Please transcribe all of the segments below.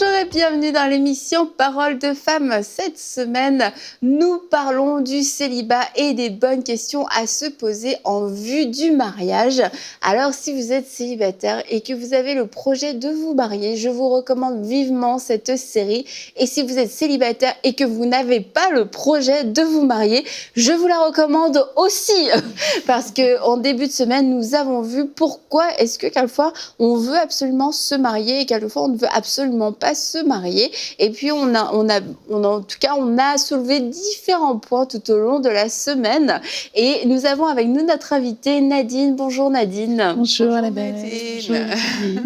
Bonjour et bienvenue dans l'émission Parole de femmes. Cette semaine, nous parlons du célibat et des bonnes questions à se poser en vue du mariage. Alors, si vous êtes célibataire et que vous avez le projet de vous marier, je vous recommande vivement cette série. Et si vous êtes célibataire et que vous n'avez pas le projet de vous marier, je vous la recommande aussi. Parce qu'en début de semaine, nous avons vu pourquoi est-ce que quelquefois on veut absolument se marier et quelquefois on ne veut absolument pas se marier. Et puis on a soulevé différents points tout au long de la semaine. Et nous avons avec nous notre invitée Nadine. Bonjour Nadine. Bonjour Annabelle.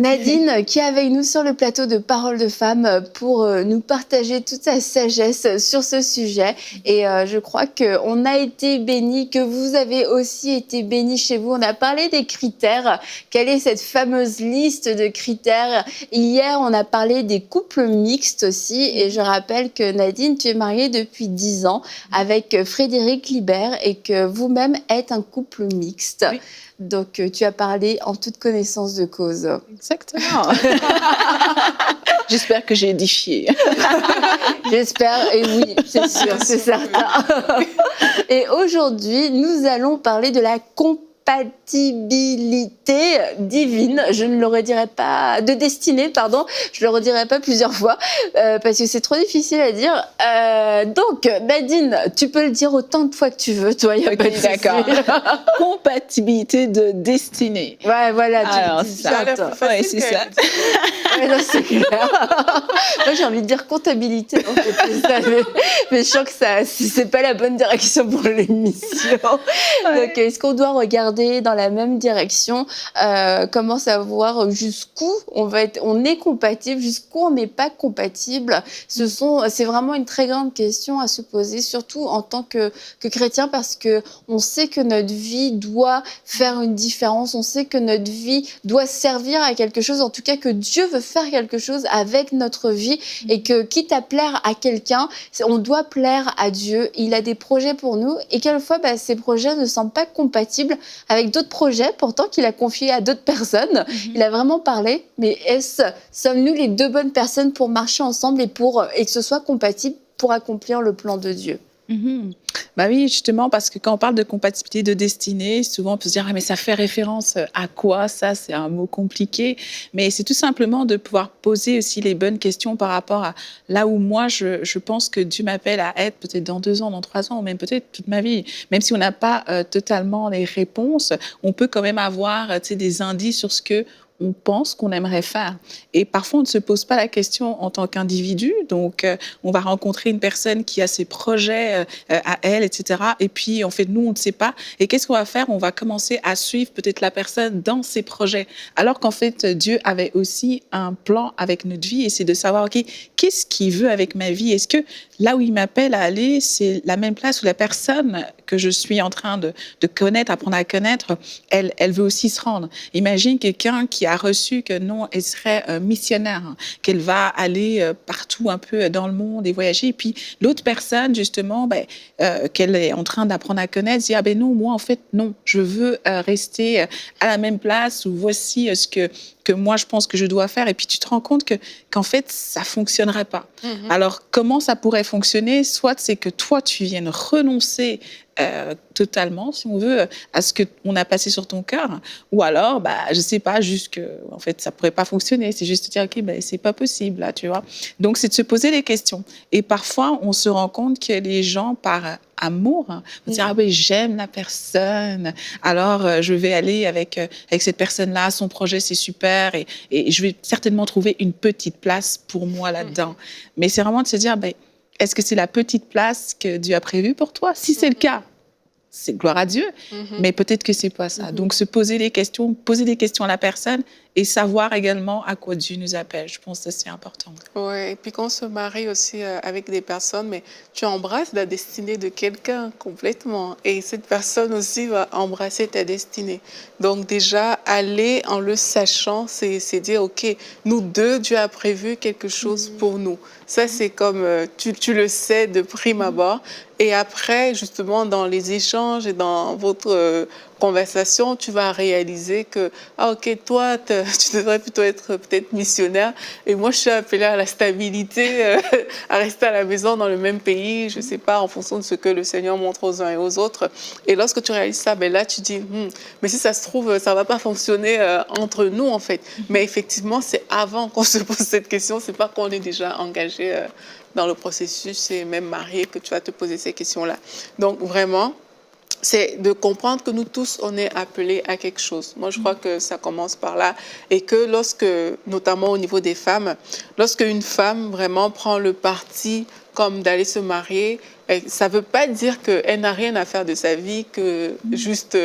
Nadine qui est avec nous sur le plateau de Parole de femmes pour nous partager toute sa sagesse sur ce sujet. Et je crois qu'on a été bénis, que vous avez aussi été bénis chez vous. On a parlé des critères. Quelle est cette fameuse liste de critères? Hier, on a parlé des couples mixtes aussi. Et je rappelle que Nadine, tu es mariée depuis 10 ans avec Frédéric Libert et que vous-même êtes un couple mixte. Oui. Donc, tu as parlé en toute connaissance de cause. Exactement. J'espère que j'ai édifié. J'espère, et oui, c'est sûr, c'est certain. Et aujourd'hui, nous allons parler de la compatibilité divine, je ne le redirai pas, de destinée, pardon, je le redirai pas plusieurs fois, parce que c'est trop difficile à dire. Donc, Nadine, tu peux le dire autant de fois que tu veux, toi, il n'y a pas de souci. D'accord. Compatibilité de destinée. Ouais, voilà. Alors, c'est ça. Ouais, c'est ça. Ouais, non, c'est clair. Moi, j'ai envie de dire comptabilité, en fait, ça, mais je sens que c'est pas la bonne direction pour l'émission. Ouais. Donc, est-ce qu'on doit regarder dans la même direction, comment savoir jusqu'où on est compatible, jusqu'où on n'est pas compatible. C'est vraiment une très grande question à se poser, surtout en tant que chrétien, parce que on sait que notre vie doit faire une différence, on sait que notre vie doit servir à quelque chose, en tout cas que Dieu veut faire quelque chose avec notre vie et que quitte à plaire à quelqu'un, on doit plaire à Dieu. Il a des projets pour nous et quelquefois, ces projets ne semblent pas compatibles avec d'autres projets, pourtant qu'il a confiés à d'autres personnes. Il a vraiment parlé, mais sommes-nous les deux bonnes personnes pour marcher ensemble et que ce soit compatible pour accomplir le plan de Dieu? Bah oui, justement, parce que quand on parle de compatibilité de destinée, souvent on peut se dire, ah, mais ça fait référence à quoi? Ça, c'est un mot compliqué. Mais c'est tout simplement de pouvoir poser aussi les bonnes questions par rapport à là où moi, je pense que Dieu m'appelle à être peut-être dans 2 ans, dans 3 ans, ou même peut-être toute ma vie. Même si on n'a pas totalement les réponses, on peut quand même avoir des indices sur ce que on pense qu'on aimerait faire. Et parfois, on ne se pose pas la question en tant qu'individu. Donc, on va rencontrer une personne qui a ses projets à elle, etc. Et puis, en fait, nous, on ne sait pas. Et qu'est-ce qu'on va faire? On va commencer à suivre peut-être la personne dans ses projets. Alors qu'en fait, Dieu avait aussi un plan avec notre vie. Et c'est de savoir, OK, qu'est-ce qu'il veut avec ma vie? Est-ce que là où il m'appelle à aller, c'est la même place où la personne que je suis en train de connaître, apprendre à connaître, elle veut aussi se rendre. Imagine quelqu'un qui a reçu que non, elle serait missionnaire, qu'elle va aller partout un peu dans le monde et voyager. Et puis l'autre personne, justement, qu'elle est en train d'apprendre à connaître, dit, ah ben non, moi en fait, non, je veux rester à la même place où voici ce que moi je pense que je dois faire. Et puis tu te rends compte qu'en fait, ça fonctionnerait pas. Alors, comment ça pourrait fonctionner? Soit c'est que toi, tu viennes renoncer totalement, si on veut, à ce qu'on a passé sur ton cœur, ou alors, je sais pas, juste que, en fait, ça pourrait pas fonctionner. C'est juste de dire, OK, c'est pas possible, là, tu vois. Donc, c'est de se poser les questions. Et parfois, on se rend compte que les gens, par amour, vont dire, ah ben, j'aime la personne, alors je vais aller avec cette personne-là, son projet, c'est super, et je vais certainement trouver une petite place pour moi là-dedans. Mais c'est vraiment de se dire, est-ce que c'est la petite place que Dieu a prévue pour toi? Si c'est le cas, c'est gloire à Dieu, mais peut-être que c'est pas ça. Donc, se poser des questions à la personne et savoir également à quoi Dieu nous appelle. Je pense que c'est important. Oui, et puis quand on se marie aussi avec des personnes, mais tu embrasses la destinée de quelqu'un complètement. Et cette personne aussi va embrasser ta destinée. Donc déjà, aller en le sachant, c'est dire, OK, nous deux, Dieu a prévu quelque chose pour nous. Ça, c'est comme, tu le sais de prime abord. Et après, justement, dans les échanges et dans votre conversation, tu vas réaliser que, ah ok, toi, tu devrais plutôt être peut-être missionnaire et moi, je suis appelée à la stabilité, à rester à la maison dans le même pays, je ne sais pas, en fonction de ce que le Seigneur montre aux uns et aux autres. Et lorsque tu réalises ça, ben là, tu dis, mais si ça se trouve, ça ne va pas fonctionner entre nous, en fait. Mais effectivement, c'est avant qu'on se pose cette question, c'est pas qu'on est déjà engagé dans le processus et même marié que tu vas te poser ces questions-là. Donc, vraiment, c'est de comprendre que nous tous, on est appelés à quelque chose. Moi, je crois que ça commence par là. Et que lorsque, notamment au niveau des femmes, lorsque une femme vraiment prend le parti comme d'aller se marier, ça ne veut pas dire qu'elle n'a rien à faire de sa vie que juste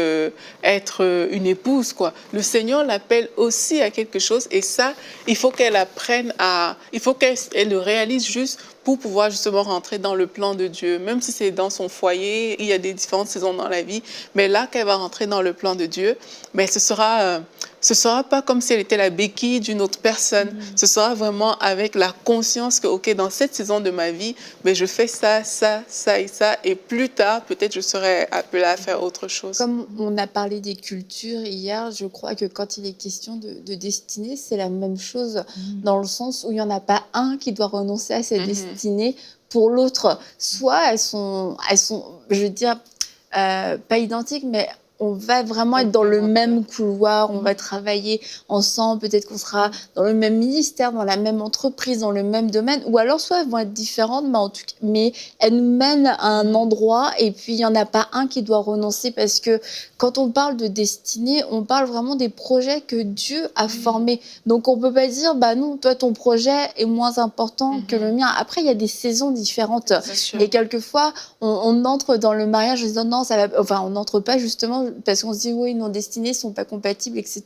être une épouse, quoi. Le Seigneur l'appelle aussi à quelque chose et ça, il faut qu'elle apprenne à... Il faut qu'elle le réalise juste pour pouvoir justement rentrer dans le plan de Dieu. Même si c'est dans son foyer, il y a des différentes saisons dans la vie, mais là qu'elle va rentrer dans le plan de Dieu, mais ce sera pas comme si elle était la béquille d'une autre personne. Ce sera vraiment avec la conscience que, ok, dans cette saison de ma vie, mais je fais ça, ça, ça et ça, et plus tard, peut-être je serai appelée à faire autre chose. Comme on a parlé des cultures hier, je crois que quand il est question de destinée, c'est la même chose dans le sens où il n'y en a pas un qui doit renoncer à sa destinée pour l'autre. Soit elles sont, je veux dire, pas identiques, mais on va vraiment être dans le même couloir, on va travailler ensemble, peut-être qu'on sera dans le même ministère, dans la même entreprise, dans le même domaine, ou alors soit elles vont être différentes, mais elles nous mènent à un endroit et puis il n'y en a pas un qui doit renoncer parce que quand on parle de destinée, on parle vraiment des projets que Dieu a formés. Donc on ne peut pas dire, bah non, toi ton projet est moins important que le mien. Après, il y a des saisons différentes et quelquefois on entre dans le mariage en disant non, ça va, enfin on n'entre pas justement parce qu'on se dit oui, nos destinées sont pas compatibles, etc.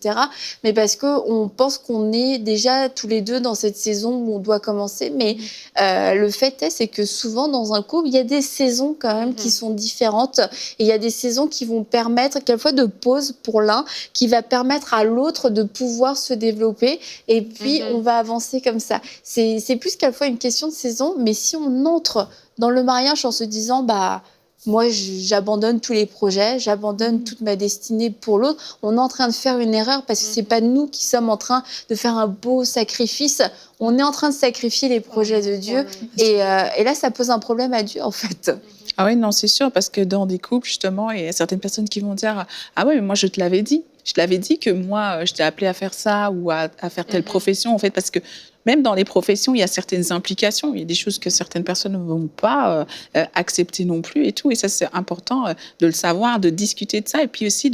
Mais parce qu'on pense qu'on est déjà tous les deux dans cette saison où on doit commencer. Mais le fait est, c'est que souvent dans un couple, il y a des saisons quand même qui sont différentes. Et il y a des saisons qui vont permettre quelquefois de pause pour l'un, qui va permettre à l'autre de pouvoir se développer. Et puis on va avancer comme ça. C'est plus quelquefois une question de saison. Mais si on entre dans le mariage en se disant bah moi, j'abandonne tous les projets, j'abandonne toute ma destinée pour l'autre. On est en train de faire une erreur parce que c'est pas nous qui sommes en train de faire un beau sacrifice. On est en train de sacrifier les projets de Dieu. Et là, ça pose un problème à Dieu, en fait. Ah oui, non, c'est sûr, parce que dans des couples, justement, il y a certaines personnes qui vont dire « Ah oui, mais moi, je te l'avais dit. Je te l'avais dit que moi, je t'ai appelé à faire ça ou à faire telle profession, en fait, parce que même dans les professions, il y a certaines implications. Il y a des choses que certaines personnes ne vont pas accepter non plus et tout. Et ça, c'est important de le savoir, de discuter de ça et puis aussi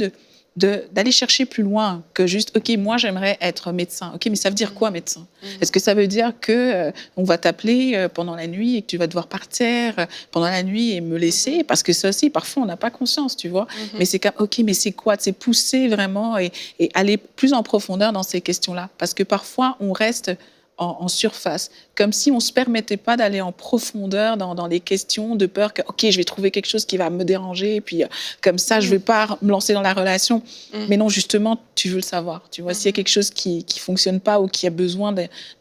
d'aller chercher plus loin que juste, OK, moi, j'aimerais être médecin. OK, mais ça veut dire quoi, médecin? Est-ce que ça veut dire que on va t'appeler pendant la nuit et que tu vas devoir partir pendant la nuit et me laisser? Parce que ça aussi, parfois, on n'a pas conscience, tu vois. Mais c'est comme, OK, mais c'est quoi? C'est pousser vraiment et aller plus en profondeur dans ces questions-là. Parce que parfois, on reste en surface, comme si on ne se permettait pas d'aller en profondeur dans les questions de peur que, OK, je vais trouver quelque chose qui va me déranger, et puis comme ça, je ne vais pas me lancer dans la relation. Mais non, justement, tu veux le savoir. Tu vois, s'il y a quelque chose qui ne fonctionne pas ou qui a besoin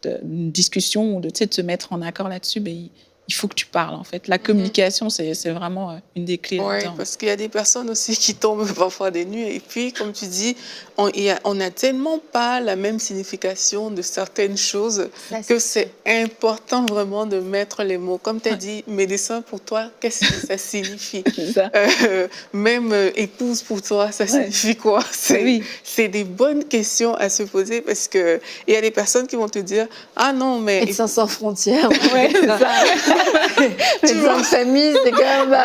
d'une discussion ou de se mettre en accord là-dessus, ben, il faut que tu parles, en fait. La communication, c'est vraiment une des clés. Oui, parce qu'il y a des personnes aussi qui tombent parfois des nues. Et puis, comme tu dis, on n'a tellement pas la même signification de certaines choses que c'est important vraiment de mettre les mots. Comme tu as dit, médecin pour toi, qu'est-ce que ça signifie? Même épouse pour toi, ça signifie quoi? C'est des bonnes questions à se poser parce qu'il y a des personnes qui vont te dire, ah non, mais... Médecins sans frontières. Ouais, c'est ça. Médecins de famille, c'est quand même...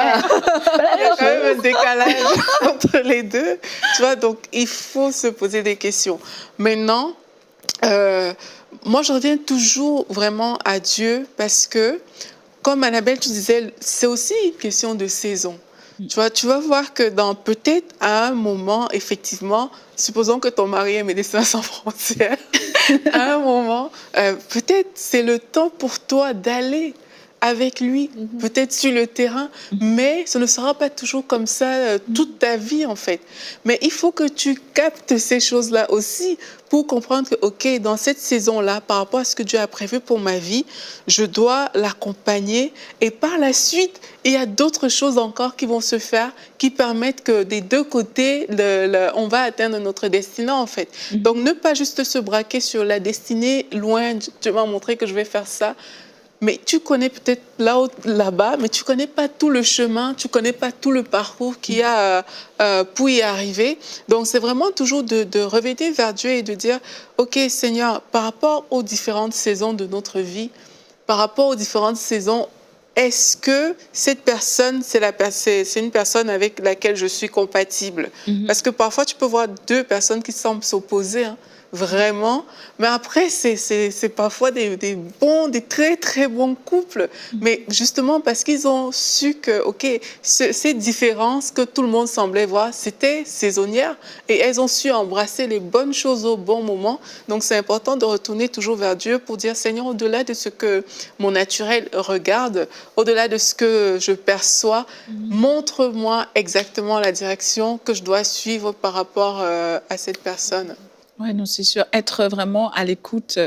Il y a quand même un décalage entre les deux. Tu vois, donc il faut se poser des questions. Maintenant, moi, je reviens toujours vraiment à Dieu parce que, comme Annabelle, tu disais, c'est aussi une question de saison. Tu vas voir que peut-être à un moment, effectivement, supposons que ton mari est médecin sans frontières, à un moment, peut-être c'est le temps pour toi d'aller avec lui, peut-être sur le terrain, mais ce ne sera pas toujours comme ça toute ta vie, en fait. Mais il faut que tu captes ces choses-là aussi pour comprendre que, OK, dans cette saison-là, par rapport à ce que Dieu a prévu pour ma vie, je dois l'accompagner. Et par la suite, il y a d'autres choses encore qui vont se faire qui permettent que des deux côtés, on va atteindre notre destinée, en fait. Donc, ne pas juste se braquer sur la destinée, loin, Dieu m'a montré que je vais faire ça. Mais tu connais peut-être là-bas, mais tu connais pas tout le chemin, tu connais pas tout le parcours qu'il y a pour y arriver. Donc, c'est vraiment toujours de revenir vers Dieu et de dire, OK, Seigneur, par rapport aux différentes saisons de notre vie, par rapport aux différentes saisons, est-ce que cette personne, c'est une personne avec laquelle je suis compatible? Parce que parfois, tu peux voir deux personnes qui semblent s'opposer, hein, vraiment. Mais après, c'est parfois des très, très bons couples. Mais justement, parce qu'ils ont su que, OK, ces différences que tout le monde semblait voir, c'était saisonnière. Et elles ont su embrasser les bonnes choses au bon moment. Donc, c'est important de retourner toujours vers Dieu pour dire, Seigneur, au-delà de ce que mon naturel regarde, au-delà de ce que je perçois, montre-moi exactement la direction que je dois suivre par rapport à cette personne. Oui, non, c'est sûr. Être vraiment à l'écoute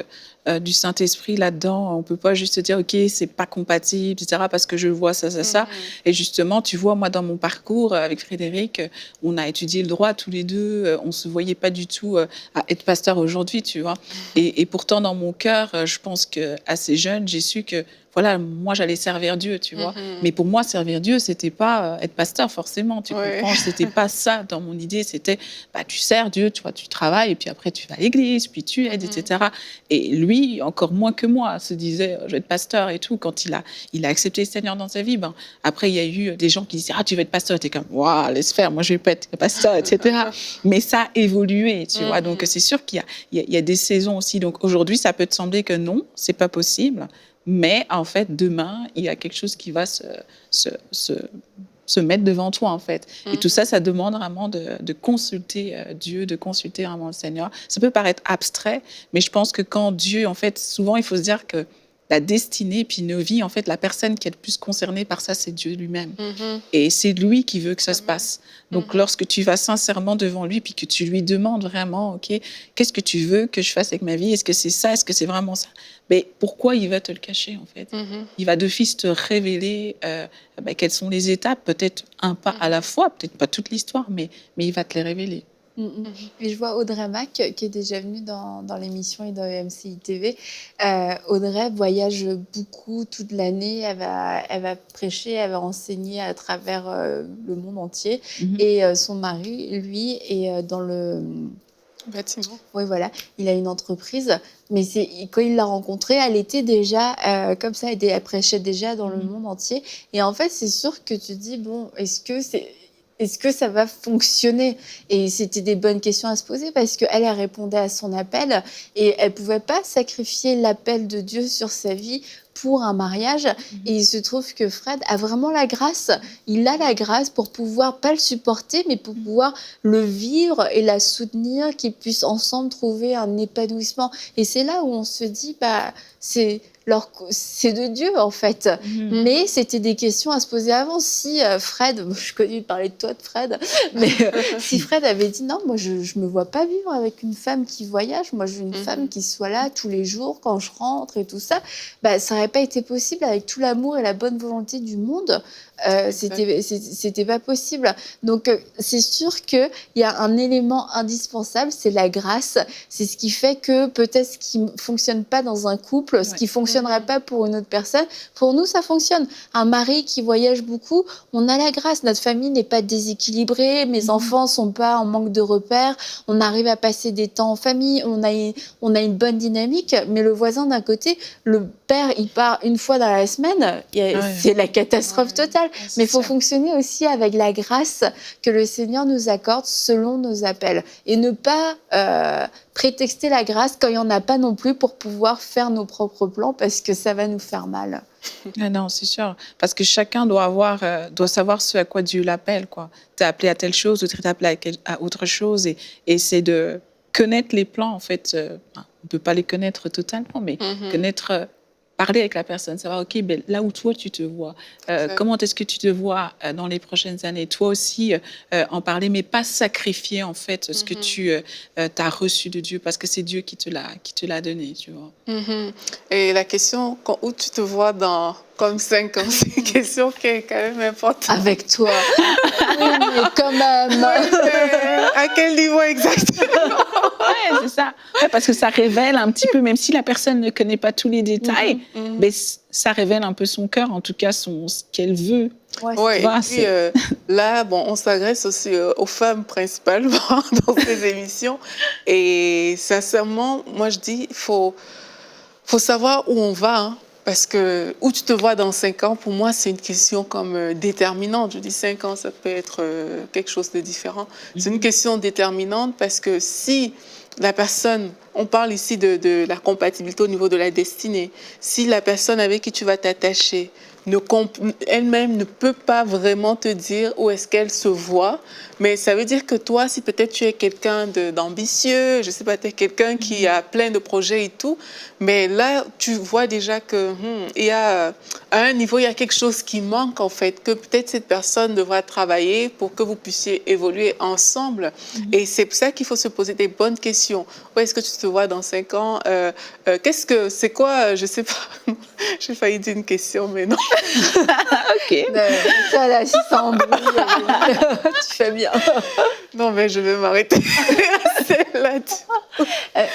du Saint-Esprit là-dedans. On ne peut pas juste dire, OK, c'est pas compatible, etc., parce que je vois ça, ça, ça. Et justement, tu vois, moi, dans mon parcours avec Frédéric, on a étudié le droit tous les deux. On ne se voyait pas du tout à être pasteur aujourd'hui, tu vois. Et pourtant, dans mon cœur, je pense qu'assez jeune, j'ai su que voilà, moi, j'allais servir Dieu, tu vois. Mais pour moi, servir Dieu, c'était pas être pasteur, forcément, tu comprends. C'était pas ça dans mon idée. C'était, tu sers Dieu, tu vois, tu travailles, et puis après, tu vas à l'église, puis tu aides, etc. Et lui, encore moins que moi, se disait, je vais être pasteur et tout. Quand il a accepté le Seigneur dans sa vie, après, il y a eu des gens qui disaient, tu vas être pasteur. T'es comme, waouh, laisse faire, moi, je vais pas être pasteur, etc. Mais ça a évolué, tu vois. Donc, c'est sûr qu'il y a des saisons aussi. Donc, aujourd'hui, ça peut te sembler que non, c'est pas possible. Mais en fait, demain, il y a quelque chose qui va se mettre devant toi, en fait. Et tout ça, ça demande vraiment de consulter Dieu, de consulter vraiment le Seigneur. Ça peut paraître abstrait, mais je pense que quand Dieu, en fait, souvent, il faut se dire que la destinée, puis nos vies, en fait, la personne qui est le plus concernée par ça, c'est Dieu lui-même. Et c'est lui qui veut que ça se passe. Donc, lorsque tu vas sincèrement devant lui, puis que tu lui demandes vraiment, OK, qu'est-ce que tu veux que je fasse avec ma vie? Est-ce que c'est ça? Est-ce que c'est vraiment ça? Mais pourquoi il va te le cacher, en fait? Il va d'office te révéler quelles sont les étapes, peut-être un pas à la fois, peut-être pas toute l'histoire, mais il va te les révéler. Et je vois Audrey Mac qui est déjà venue dans l'émission et dans MCI TV. Audrey voyage beaucoup toute l'année. Elle va prêcher, elle va enseigner à travers le monde entier. Et son mari, lui, est dans le bâtiment. Oui, voilà. Il a une entreprise. Mais quand il l'a rencontrée, elle était déjà comme ça. Elle prêchait déjà dans le monde entier. Et en fait, c'est sûr que tu dis, bon, est-ce que ça va fonctionner? Et c'était des bonnes questions à se poser parce qu'elle répondait à son appel et elle ne pouvait pas sacrifier l'appel de Dieu sur sa vie pour un mariage. Et il se trouve que Fred a vraiment la grâce. Il a la grâce pour pouvoir, pas le supporter, mais pour pouvoir le vivre et la soutenir, qu'ils puissent ensemble trouver un épanouissement. Et c'est là où on se dit, c'est de Dieu, en fait. Mais c'était des questions à se poser avant. Si Fred, je connais parler de toi, de Fred, mais si Fred avait dit non, moi je me vois pas vivre avec une femme qui voyage, moi je veux une femme qui soit là tous les jours quand je rentre et tout ça, ça n'aurait pas été possible avec tout l'amour et la bonne volonté du monde. C'était pas possible. Donc c'est sûr qu'il y a un élément indispensable, c'est la grâce. C'est ce qui fait que peut-être ce qui fonctionne pas dans un couple, ce qui fonctionnerait pas pour une autre personne, pour nous ça fonctionne. Un mari qui voyage beaucoup, on a la grâce. Notre famille n'est pas déséquilibrée, mes enfants sont pas en manque de repères, on arrive à passer des temps en famille, on a une bonne dynamique. Mais le voisin d'un côté, le père, il part une fois dans la semaine, c'est la catastrophe totale. Mais il faut fonctionner aussi avec la grâce que le Seigneur nous accorde selon nos appels. Et ne pas prétexter la grâce quand il n'y en a pas non plus pour pouvoir faire nos propres plans parce que ça va nous faire mal. Ah non, c'est sûr. Parce que chacun doit savoir ce à quoi Dieu l'appelle, quoi. T'es appelé à telle chose ou t'es appelé à autre chose. Et c'est de connaître les plans, en fait. On ne peut pas les connaître totalement, mais connaître parler avec la personne, savoir, OK, ben, là où toi, tu te vois, comment est-ce que tu te vois dans les prochaines années? Toi aussi, en parler, mais pas sacrifier, en fait, ce que tu as reçu de Dieu, parce que c'est Dieu qui te l'a donné, tu vois. Et la question, où tu te vois dans comme 5 ans, c'est une question qui est quand même importante. Avec toi. Oui, mais quand même. À quel niveau exactement? Ouais, c'est ça. Ouais, parce que ça révèle un petit peu, même si la personne ne connaît pas tous les détails, mais ça révèle un peu son cœur, en tout cas ce qu'elle veut. Ouais, et puis là, bon, on s'adresse aussi aux femmes principalement dans ces émissions. Et sincèrement, moi je dis, faut savoir où on va, hein, parce que où tu te vois dans 5 ans, pour moi, c'est une question comme déterminante. Je dis 5 ans, ça peut être quelque chose de différent. C'est une question déterminante parce que si la personne, on parle ici de la compatibilité au niveau de la destinée, si la personne avec qui tu vas t'attacher, elle-même ne peut pas vraiment te dire où est-ce qu'elle se voit, mais ça veut dire que toi, si peut-être tu es quelqu'un d'ambitieux, je sais pas, tu es quelqu'un qui a plein de projets et tout, mais là, tu vois déjà que il y a, à un niveau, il y a quelque chose qui manque en fait, que peut-être cette personne devra travailler pour que vous puissiez évoluer ensemble. Et c'est pour ça qu'il faut se poser des bonnes questions. Où est-ce que tu te vois dans 5 ans? C'est quoi, je sais pas, j'ai failli dire une question, mais non. OK. Ça, là, si ça embrouille, tu fais bien. Non, mais je vais m'arrêter là-dessus.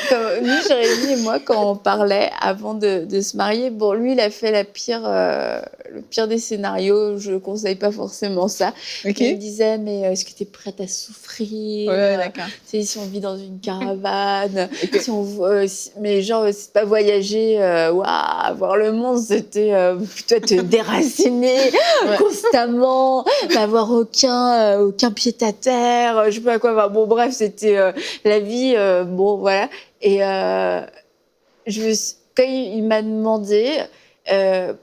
Comme lui, Jérémy et moi, quand on parlait avant de se marier, bon, lui, il a fait le pire des scénarios. Je ne conseille pas forcément ça. OK. Il me disait, mais est-ce que tu es prête à souffrir? Ouais, d'accord. Tu sais, si on vit dans une caravane, si on, mais genre, c'est pas voyager, waouh, voir le monde, c'était plutôt te déraciner constamment, n'avoir aucun pied à terre, je sais pas quoi. Enfin, bon, bref, c'était la vie, bon, voilà. Et quand il m'a demandé, on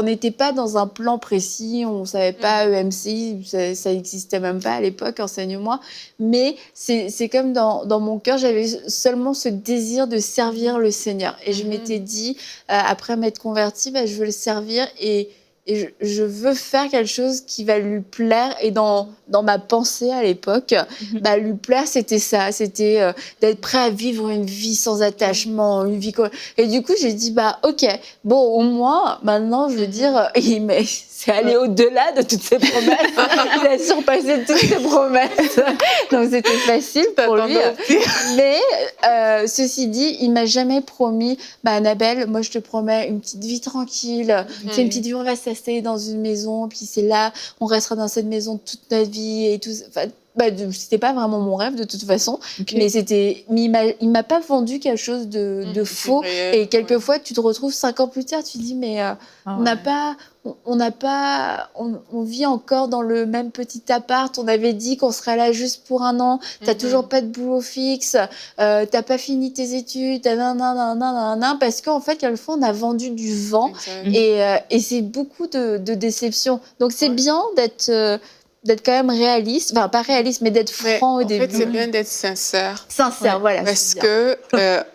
n'était pas dans un plan précis, on savait pas EMC, ça existait même pas à l'époque, enseigne-moi. Mais c'est comme dans mon cœur, j'avais seulement ce désir de servir le Seigneur. Et je m'étais dit, après m'être convertie, je veux le servir et je veux faire quelque chose qui va lui plaire. Et dans ma pensée à l'époque, lui plaire, c'était ça. C'était d'être prêt à vivre une vie sans attachement, une vie... Et du coup, j'ai dit, OK, bon, au moins, maintenant, je veux dire, mais c'est aller au-delà de toutes ces promesses. Il a surpassé toutes ses promesses. Donc, c'était facile pour lui. Mais, ceci dit, il m'a jamais promis, Annabelle, moi, je te promets une petite vie tranquille. C'est une petite vie, on va s'installer dans une maison, puis c'est là, on restera dans cette maison toute notre vie et tout. Enfin, c'était pas vraiment mon rêve de toute façon, mais il m'a pas vendu quelque chose de faux. Réel, et quelquefois, tu te retrouves 5 ans plus tard, tu te dis, mais on vit encore dans le même petit appart, on avait dit qu'on serait là juste pour 1 an, t'as toujours pas de boulot fixe, t'as pas fini tes études, parce qu'en fait, quelquefois, on a vendu du vent et c'est beaucoup de déception. Donc, c'est bien d'être quand même réaliste, enfin pas réaliste, mais d'être franc au début. En fait, c'est bien d'être sincère. Sincère, voilà. Parce que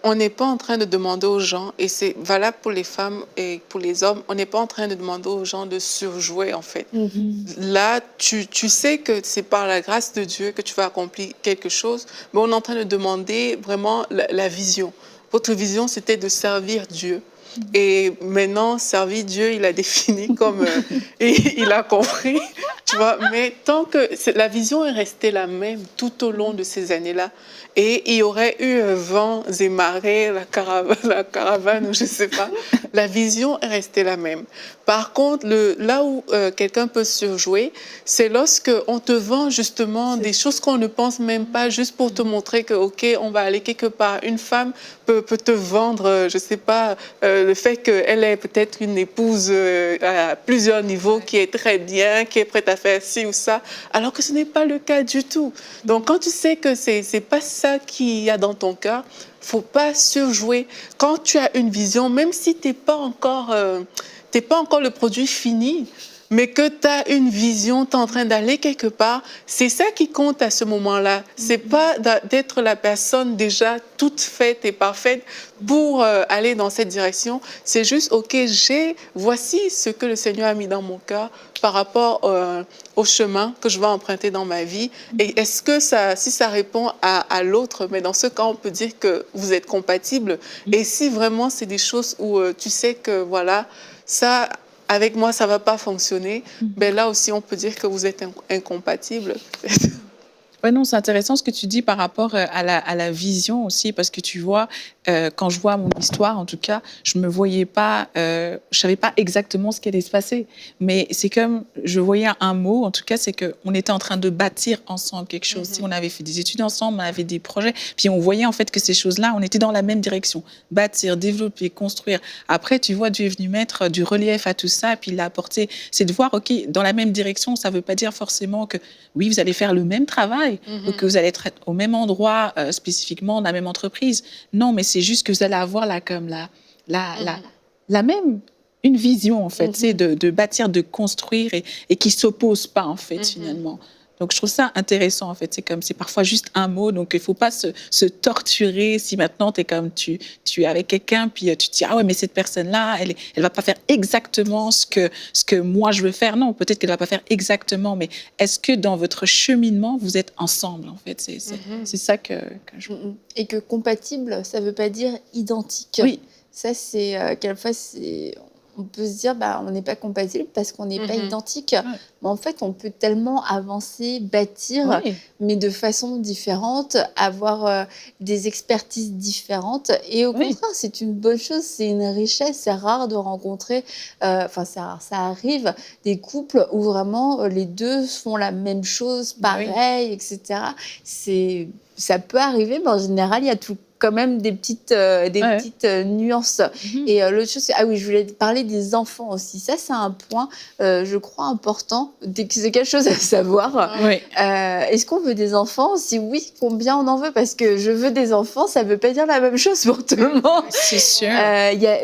on n'est pas en train de demander aux gens, et c'est valable pour les femmes et pour les hommes, on n'est pas en train de demander aux gens de surjouer, en fait. Là, tu sais que c'est par la grâce de Dieu que tu vas accomplir quelque chose, mais on est en train de demander vraiment la vision. Votre vision, c'était de servir Dieu. Et maintenant, servir Dieu, il a défini comme il a compris, tu vois. Mais tant que la vision est restée la même tout au long de ces années-là, et il y aurait eu vents et marées, la caravane, ou je sais pas, la vision est restée la même. Par contre, là où quelqu'un peut surjouer, c'est lorsque on te vend justement des choses qu'on ne pense même pas, juste pour te montrer que ok, on va aller quelque part. Une femme peut te vendre, je sais pas, le fait qu'elle est peut-être une épouse à plusieurs niveaux, qui est très bien, qui est prête à faire ci ou ça, alors que ce n'est pas le cas du tout. Donc, quand tu sais que c'est pas ça qu'il y a dans ton cœur, faut pas surjouer. Quand tu as une vision, même si t'es pas encore le produit fini, mais que tu as une vision, tu es en train d'aller quelque part, c'est ça qui compte à ce moment-là. C'est pas d'être la personne déjà toute faite et parfaite pour aller dans cette direction. C'est juste, OK, voici ce que le Seigneur a mis dans mon cœur par rapport au chemin que je vais emprunter dans ma vie. Et est-ce que si ça répond à l'autre, mais dans ce cas, on peut dire que vous êtes compatibles. Et si vraiment c'est des choses où tu sais que, voilà, ça, avec moi, ça ne va pas fonctionner, ben là aussi, on peut dire que vous êtes incompatibles. Ouais, non, c'est intéressant ce que tu dis par rapport à la vision aussi, parce que tu vois, quand je vois mon histoire, en tout cas, je me voyais pas, je savais pas exactement ce qui allait se passer. Mais c'est comme, je voyais un mot, en tout cas, c'est qu'on était en train de bâtir ensemble quelque chose. Si on avait fait des études ensemble, on avait des projets, puis on voyait en fait que ces choses-là, on était dans la même direction. Bâtir, développer, construire. Après, tu vois, Dieu est venu mettre du relief à tout ça, puis il l'a apporté. C'est de voir, OK, dans la même direction, ça veut pas dire forcément que, oui, vous allez faire le même travail, ou que vous allez être au même endroit, spécifiquement, dans la même entreprise. Non, mais c'est juste que vous allez avoir la même, une vision, en fait, c'est de bâtir, de construire et qui ne s'oppose pas, en fait, finalement. Donc, je trouve ça intéressant, en fait. C'est parfois juste un mot, donc il ne faut pas se torturer si maintenant tu es avec quelqu'un, puis tu te dis, ah ouais, mais cette personne-là, elle ne va pas faire exactement ce que moi je veux faire. Non, peut-être qu'elle ne va pas faire exactement, mais est-ce que dans votre cheminement, vous êtes ensemble, en fait? C'est ça que je... Et que compatible, ça ne veut pas dire identique. Oui. Ça, c'est quelquefois, on peut se dire, bah, on n'est pas compatible parce qu'on n'est pas identique. Ouais. Mais en fait, on peut tellement avancer, bâtir, mais de façon différente, avoir des expertises différentes. Et au contraire, c'est une bonne chose, c'est une richesse. C'est rare de rencontrer, c'est rare, ça arrive, des couples où vraiment les deux font la même chose, pareil, etc. Ça peut arriver, mais en général, il y a quand même des petites nuances. Et l'autre chose, je voulais parler des enfants aussi. Ça, c'est un point, je crois, important. C'est quelque chose à savoir. Est-ce qu'on veut des enfants? Si oui, combien on en veut? Parce que je veux des enfants, ça ne veut pas dire la même chose pour tout le monde. C'est sûr.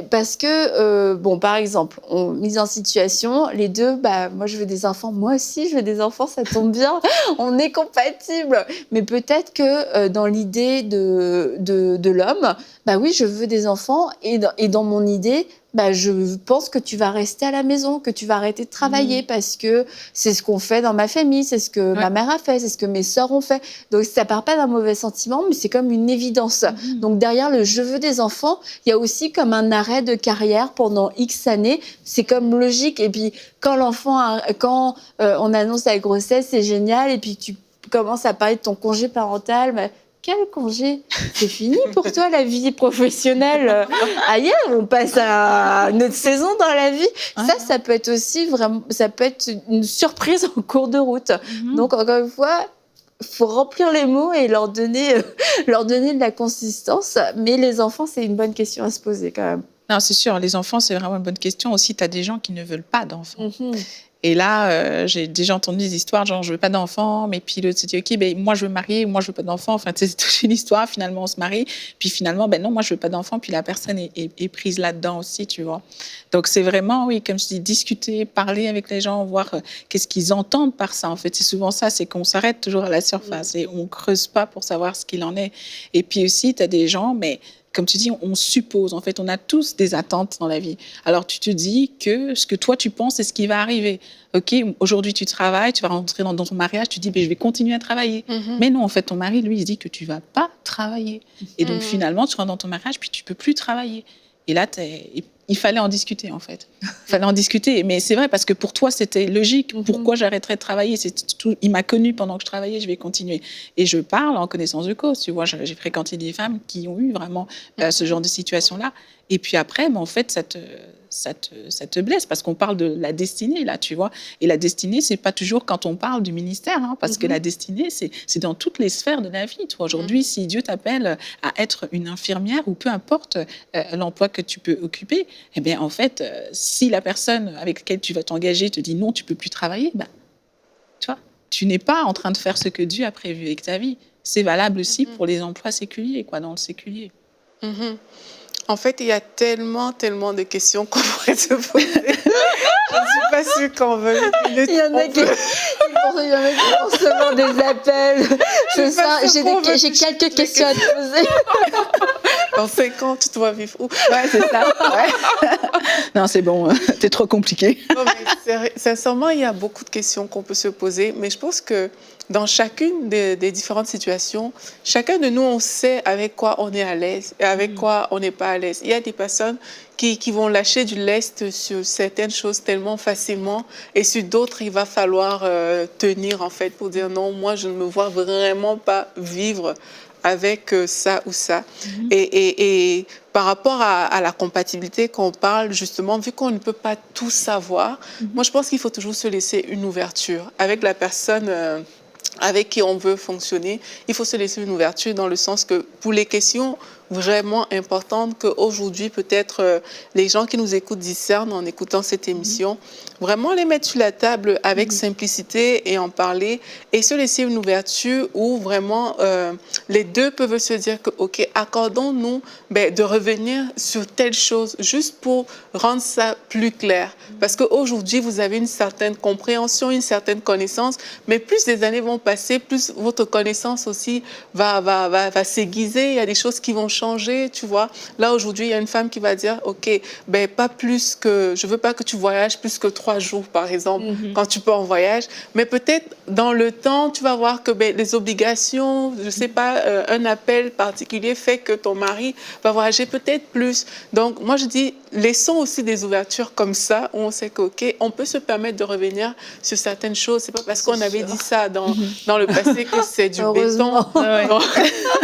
Parce que, par exemple, mise en situation, les deux, moi, je veux des enfants. Moi aussi, je veux des enfants, ça tombe bien. On est compatibles. Mais peut-être que dans l'idée de l'homme, oui, je veux des enfants et dans mon idée, je pense que tu vas rester à la maison, que tu vas arrêter de travailler parce que c'est ce qu'on fait dans ma famille, c'est ce que ma mère a fait, c'est ce que mes sœurs ont fait. Donc, ça part pas d'un mauvais sentiment, mais c'est comme une évidence. Donc, derrière le « je veux des enfants », il y a aussi comme un arrêt de carrière pendant X années. C'est comme logique. Et puis, quand on annonce la grossesse, c'est génial. Et puis, tu commences à parler de ton congé parental, quel congé? C'est fini pour toi, la vie professionnelle. Ailleurs, on passe à une autre saison dans la vie. Ça peut être aussi vraiment, ça peut être une surprise en cours de route. Donc, encore une fois, il faut remplir les mots et leur donner de la consistance. Mais les enfants, c'est une bonne question à se poser quand même. Non, c'est sûr, les enfants, c'est vraiment une bonne question. Aussi, tu as des gens qui ne veulent pas d'enfants. Et là, j'ai déjà entendu des histoires, genre, je veux pas d'enfants, mais puis l'autre se dit, OK, moi, je veux me marier, moi, je veux pas d'enfants. Enfin, c'est toute une histoire. Finalement, on se marie. Puis finalement, non, moi, je veux pas d'enfants. Puis la personne est prise là-dedans aussi, tu vois. Donc, c'est vraiment, oui, comme je dis, discuter, parler avec les gens, voir qu'est-ce qu'ils entendent par ça. En fait, c'est souvent ça, c'est qu'on s'arrête toujours à la surface et on creuse pas pour savoir ce qu'il en est. Et puis aussi, tu as des gens, mais comme tu dis, on suppose. En fait, on a tous des attentes dans la vie. Alors, tu te dis que ce que toi, tu penses, c'est ce qui va arriver. OK, aujourd'hui, tu travailles, tu vas rentrer dans ton mariage, tu dis, je vais continuer à travailler. Mais non, en fait, ton mari, lui, il dit que tu ne vas pas travailler. Et donc, finalement, tu rentres dans ton mariage, puis tu ne peux plus travailler. Et là, il fallait en discuter, en fait. Il fallait en discuter. Mais c'est vrai, parce que pour toi, c'était logique. Pourquoi j'arrêterais de travailler? Il m'a connue pendant que je travaillais, je vais continuer. Et je parle en connaissance de cause. Tu vois, j'ai fréquenté des femmes qui ont eu vraiment ce genre de situation-là. Et puis après, en fait, ça te blesse parce qu'on parle de la destinée, là, tu vois. Et la destinée, c'est pas toujours quand on parle du ministère, parce que la destinée, c'est dans toutes les sphères de la vie. Toi, aujourd'hui, si Dieu t'appelle à être une infirmière ou peu importe l'emploi que tu peux occuper, eh bien, en fait, si la personne avec laquelle tu vas t'engager te dit non, tu peux plus travailler, tu vois, tu n'es pas en train de faire ce que Dieu a prévu avec ta vie. C'est valable aussi pour les emplois séculiers, dans le séculier. En fait, il y a tellement de questions qu'on pourrait se poser. Je ne suis pas sûre qu'en 20 minutes, Il y en a qui vont recevoir des appels. C'est ça, j'ai quelques questions à te poser. Dans 5 ans, tu te vois vivre où? Ouais, c'est ça. Ouais. Non, c'est bon, t'es trop compliqué. Non, mais sincèrement, il y a beaucoup de questions qu'on peut se poser, mais je pense que dans chacune des différentes situations, chacun de nous, on sait avec quoi on est à l'aise et avec quoi on n'est pas à l'aise. Il y a des personnes qui vont lâcher du lest sur certaines choses tellement facilement et sur d'autres, il va falloir tenir en fait pour dire non, moi, je ne me vois vraiment pas vivre avec ça ou ça. Et par rapport à la compatibilité qu'on parle, justement, vu qu'on ne peut pas tout savoir, moi, je pense qu'il faut toujours se laisser une ouverture avec la personne avec qui on veut fonctionner. Il faut se laisser une ouverture dans le sens que pour les questions vraiment importantes qu'aujourd'hui, peut-être les gens qui nous écoutent discernent en écoutant cette émission, vraiment les mettre sur la table avec simplicité et en parler et se laisser une ouverture où vraiment les deux peuvent se dire que, OK, accordons-nous de revenir sur telle chose juste pour rendre ça plus clair. Parce qu'aujourd'hui, vous avez une certaine compréhension, une certaine connaissance, mais plus les années vont passer, plus votre connaissance aussi va s'aiguiser. Il y a des choses qui vont changer, tu vois. Là, aujourd'hui, il y a une femme qui va dire, OK, pas plus que, je veux pas que tu voyages plus que 3 jours, par exemple, quand tu pars en voyage. Mais peut-être, dans le temps, tu vas voir que les obligations, je sais pas, un appel particulier fait que ton mari va voyager peut-être plus. Donc, moi, je dis, laissons aussi des ouvertures comme ça, où on sait que, OK, on peut se permettre de revenir sur certaines choses. C'est pas parce qu'on avait dit ça dans le passé que c'est du béton.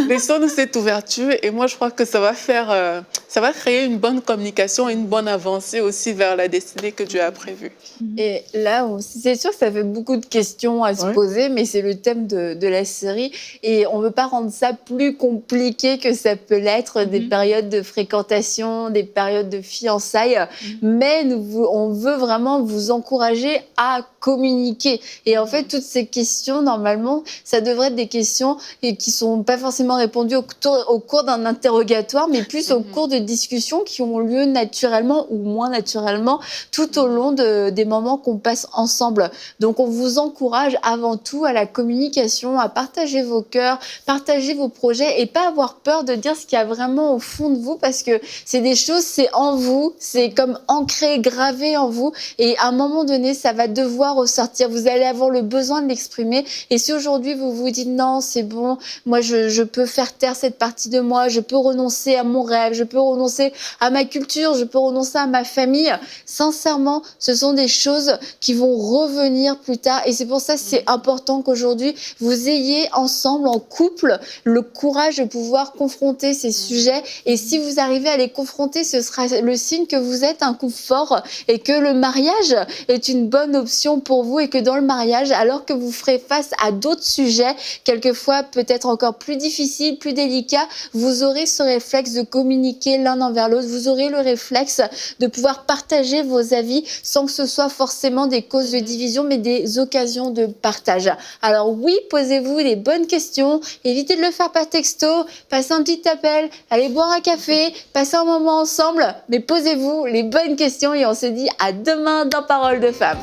Laissons-nous cette ouverture et moi, je crois que ça va faire, ça va créer une bonne communication et une bonne avancée aussi vers la destinée que Dieu a prévue. Et là, c'est sûr que ça fait beaucoup de questions à se poser, mais c'est le thème de la série. Et on ne veut pas rendre ça plus compliqué que ça peut l'être, des périodes de fréquentation, des périodes de fiançailles. Mais on veut vraiment vous encourager à communiquer. Et en fait, toutes ces questions, normalement, ça devrait être des questions qui ne sont pas forcément répondues au cours d'un interrogatoire, mais plus au cours de discussions qui ont lieu naturellement ou moins naturellement tout au long des moments qu'on passe ensemble. Donc, on vous encourage avant tout à la communication, à partager vos cœurs, partager vos projets et pas avoir peur de dire ce qu'il y a vraiment au fond de vous parce que c'est des choses, c'est en vous, c'est comme ancré, gravé en vous et à un moment donné, ça va devoir ressortir. Vous allez avoir le besoin de l'exprimer et si aujourd'hui vous vous dites non, c'est bon, moi je peux faire taire cette partie de moi, je peux renoncer à mon rêve, je peux renoncer à ma culture, je peux renoncer à ma famille. Sincèrement, ce sont des choses qui vont revenir plus tard et c'est pour ça que c'est important qu'aujourd'hui vous ayez ensemble en couple le courage de pouvoir confronter ces sujets et si vous arrivez à les confronter, ce sera le signe que vous êtes un couple fort et que le mariage est une bonne option pour vous et que dans le mariage, alors que vous ferez face à d'autres sujets, quelquefois peut-être encore plus difficiles, plus délicats, vous aurez ce réflexe de communiquer l'un envers l'autre, vous aurez le réflexe de pouvoir partager vos avis sans que ce soit forcément des causes de division, mais des occasions de partage. Alors oui, posez-vous les bonnes questions, évitez de le faire par texto, passez un petit appel, allez boire un café, passez un moment ensemble, mais posez-vous les bonnes questions et on se dit à demain dans Parole de Femme.